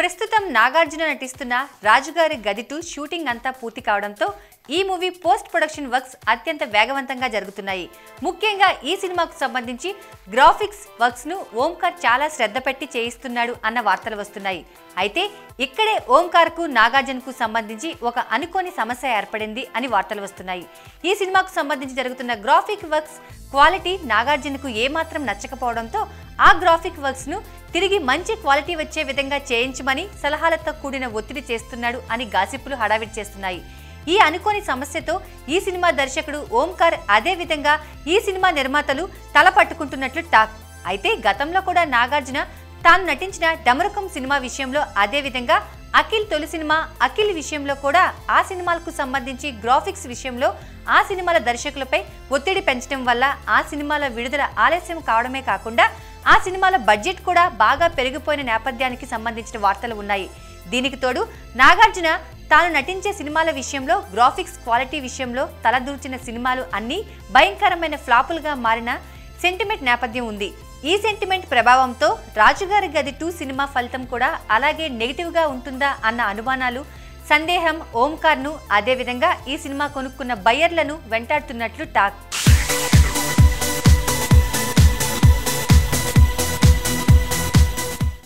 ప్రస్తుతం నాగార్జున నటిస్తున్న రాజుగారి గది 2 షూటింగ్ అంతా పూర్తి కావడంతో ఈ మూవీ పోస్ట్ ప్రొడక్షన్ వర్క్స్ అత్యంత వేగవంతంగా జరుగుతున్నాయి. ముఖ్యంగా ఈ సినిమాకు సంబంధించి గ్రాఫిక్స్ వర్క్స్ ను ఓంకార్ చాలా శ్రద్ధ పెట్టి చేయిస్తున్నాడు అన్న వార్తలు వస్తున్నాయి. అయితే ఇక్కడే ఓంకార్ కు నాగార్జునకు సంబంధించి ఒక అనుకోని సమస్య ఏర్పడింది అని వార్తలు వస్తున్నాయి. ఈ సినిమాకు సంబంధించి జరుగుతున్న గ్రాఫిక్ వర్క్స్ క్వాలిటీ నాగార్జునకు ఏమాత్రం నచ్చకపోవడంతో ఆ గ్రాఫిక్ వర్క్స్ ను తిరిగి మంచి క్వాలిటీ వచ్చే విధంగా చేయించమని సలహాలతో కూడిన ఒత్తిడి చేస్తున్నాడు అని గాసిప్పులు హడావిడి చేస్తున్నాయి. ఈ అనుకోని సమస్యతో ఈ సినిమా దర్శకుడు ఓంకార్ అదే విధంగా ఈ సినిమా నిర్మాతలు తల పట్టుకుంటున్నట్లు టాక్. అయితే గతంలో కూడా నాగార్జున తాను నటించిన డమరుకం సినిమా విషయంలో అదే విధంగా అఖిల్ తొలి సినిమా అఖిల్ విషయంలో కూడా ఆ సినిమాలకు సంబంధించి గ్రాఫిక్స్ విషయంలో ఆ సినిమాల దర్శకులపై ఒత్తిడి పెంచడం వల్ల ఆ సినిమాల విడుదల ఆలస్యం కావడమే కాకుండా ఆ సినిమాల బడ్జెట్ కూడా బాగా పెరిగిపోయిన నేపథ్యానికి సంబంధించిన వార్తలు ఉన్నాయి. దీనికి తోడు నాగార్జున తాను నటించే సినిమాల విషయంలో గ్రాఫిక్స్ క్వాలిటీ విషయంలో తలదూర్చిన సినిమాలు అన్నీ భయంకరమైన ఫ్లాపులుగా మారిన సెంటిమెంట్ నేపథ్యం ఉంది. ఈ సెంటిమెంట్ ప్రభావంతో రాజుగారి గది 2 సినిమా ఫలితం కూడా అలాగే నెగిటివ్గా ఉంటుందా అన్న అనుమానాలు, సందేహం ఓంకార్ను అదేవిధంగా ఈ సినిమా కొనుక్కున్న బయ్యర్లను వెంటాడుతున్నట్లు టాక్.